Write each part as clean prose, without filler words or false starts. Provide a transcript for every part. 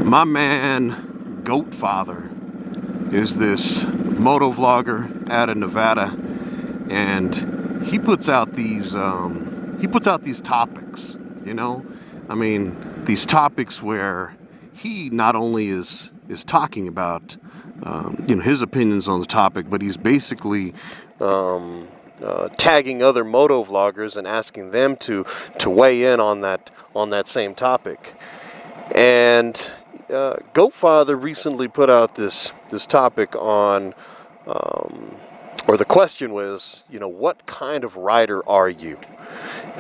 My man Goatfather is this motovlogger out of Nevada, and he puts out these topics, you know? I mean, these topics where he not only is talking about his opinions on the topic, but he's basically tagging other motovloggers and asking them to weigh in on that same topic. And Goatfather recently put out this topic on, or the question was, what kind of rider are you?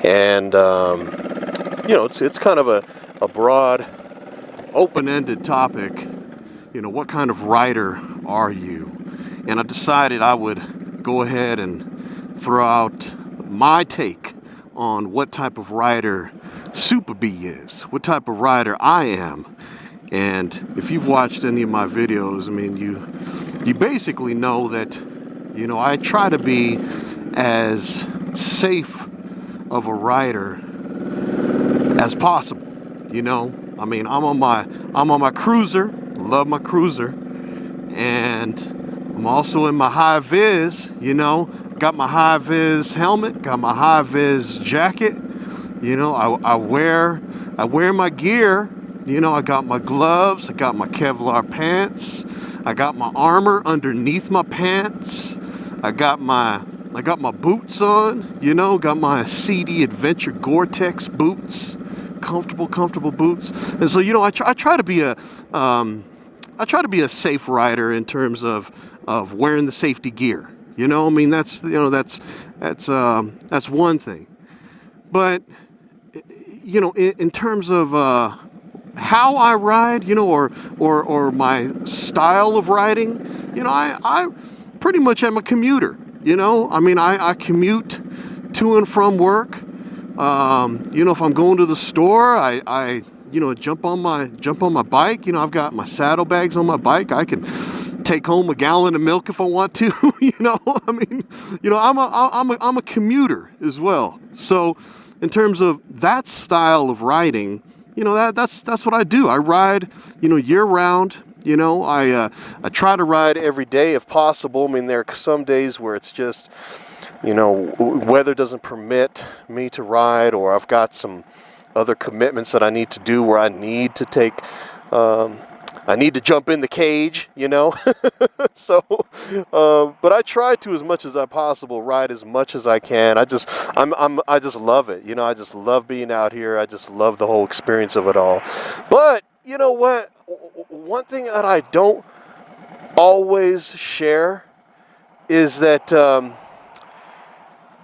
And it's kind of a broad, open-ended topic. What kind of rider are you? And I decided I would go ahead and throw out my take on what type of rider SoopaBee is, what type of rider I am. And if you've watched any of my videos, I mean, you basically know that, I try to be as safe of a rider as possible. I mean, I'm on my cruiser, love my cruiser, and I'm also in my high vis, got my high vis helmet, got my high vis jacket, I wear my gear. I got my gloves, I got my Kevlar pants, I got my armor underneath my pants, I got my boots on, got my CD Adventure Gore-Tex boots, comfortable boots. And so, I try to be a safe rider in terms of wearing the safety gear. I mean, that's one thing. But in terms of how I ride, or my style of riding, I pretty much am a commuter. I mean, I commute to and from work. If I'm going to the store, I jump on my bike. I've got my saddlebags on my bike. I can take home a gallon of milk if I want to. I mean, I'm a commuter as well. So in terms of that style of riding, that's what I do. I ride, year round. I try to ride every day if possible. I mean, there are some days where it's just, weather doesn't permit me to ride, or I've got some other commitments that I need to do where I need to take, I need to jump in the cage, So, but I try to, as much as I possible, ride as much as I can. I just love it. I just love being out here. I just love the whole experience of it all. But you know what? One thing that I don't always share is that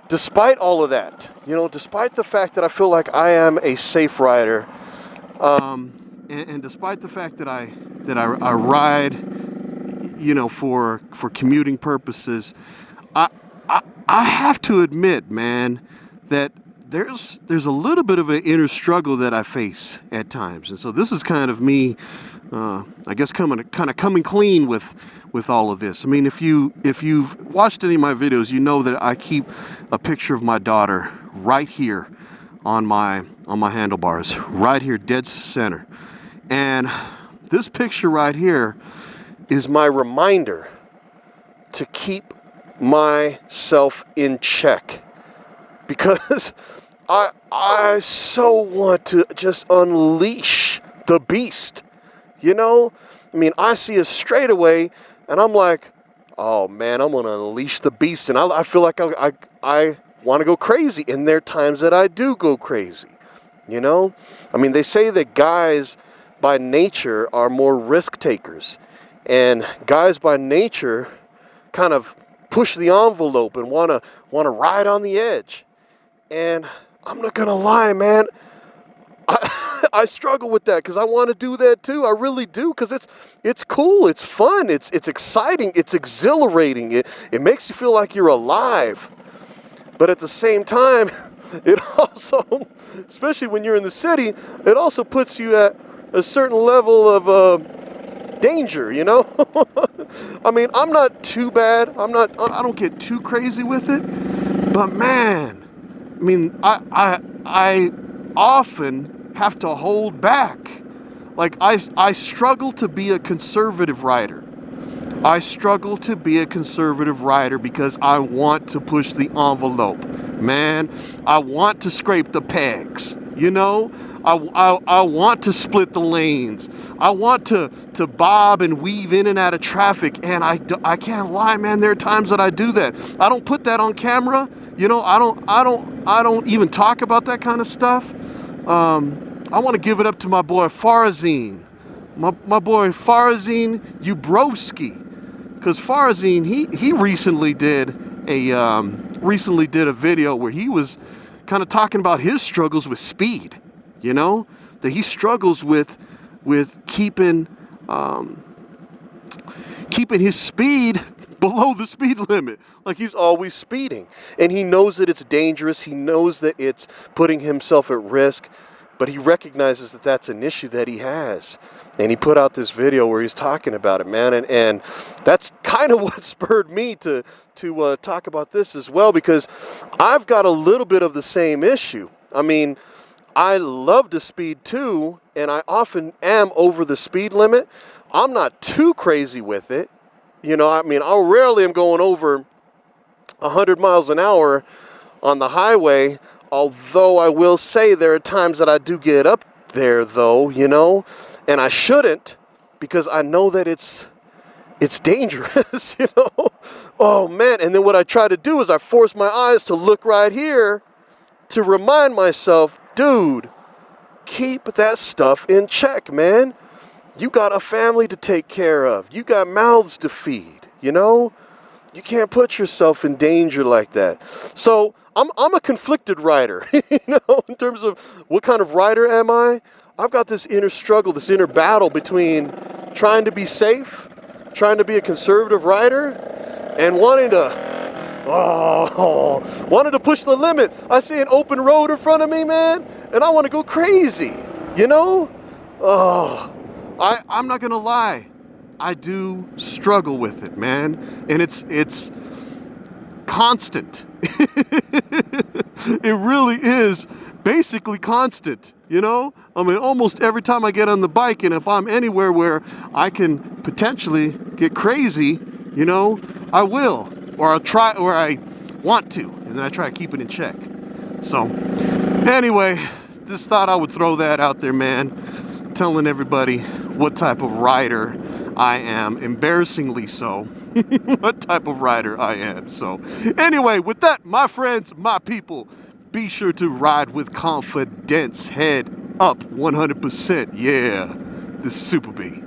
despite all of that, despite the fact that I feel like I am a safe rider, and despite the fact that I ride, for commuting purposes, I have to admit, man, that there's a little bit of an inner struggle that I face at times. And so this is kind of me, I guess, coming clean with all of this. I mean, if you've watched any of my videos, you know that I keep a picture of my daughter right here on my handlebars, right here, dead center. And this picture right here is my reminder to keep myself in check, because I so want to just unleash the beast, I mean, I see a straightaway and I'm like, oh man, I'm gonna unleash the beast, and I feel like I want to go crazy, and there are times that I do go crazy, I mean, they say that guys by nature are more risk takers, and guys by nature kind of push the envelope and want to ride on the edge. And I'm not gonna lie, man, I struggle with that, because I want to do that too. I really do, because it's cool, it's fun, it's exciting, it's exhilarating, it makes you feel like you're alive. But at the same time, it also, especially when you're in the city, it also puts you at a certain level of danger, I mean, I'm not too bad. I don't get too crazy with it. But man, I mean, I often have to hold back. Like, I struggle to be a conservative rider. I struggle to be a conservative rider because I want to push the envelope. Man, I want to scrape the pegs, you know? I want to split the lanes. I want to bob and weave in and out of traffic, and I can't lie, man. There are times that I do that. I don't put that on camera, you know. I don't even talk about that kind of stuff. I want to give it up to my boy Farazine, my boy Farazine Ubroski, because Farazine he recently did a video where he was kind of talking about his struggles with speed. You know, that he struggles with keeping his speed below the speed limit. Like, he's always speeding, and he knows that it's dangerous. He knows that it's putting himself at risk, but he recognizes that that's an issue that he has. And he put out this video where he's talking about it, man. And that's kind of what spurred me to talk about this as well, because I've got a little bit of the same issue. I mean, I love to speed too, and I often am over the speed limit. I'm not too crazy with it. You know, I mean, I rarely am going over 100 miles an hour on the highway, although I will say there are times that I do get up there, though, you know, and I shouldn't, because I know that it's dangerous, you know. Oh, man, and then what I try to do is I force my eyes to look right here to remind myself, dude, keep that stuff in check, man. You got a family to take care of. You got mouths to feed, you know? You can't put yourself in danger like that. So I'm a conflicted rider, you know, in terms of what kind of rider am I? I've got this inner struggle, this inner battle between trying to be safe, trying to be a conservative rider, and wanting to push the limit. I see an open road in front of me, man, and I want to go crazy, you know? I'm not gonna lie, I do struggle with it, man, and it's constant. It really is basically constant, you know? I mean, almost every time I get on the bike, and if I'm anywhere where I can potentially get crazy, you know, I will, or I'll try, or I want to, and then I try to keep it in check. So anyway, just thought I would throw that out there, man, telling everybody what type of rider I am, embarrassingly so. What type of rider I am. So anyway, with that, my friends, my people, be sure to ride with confidence, head up 100%. Yeah, this is SoopaBee.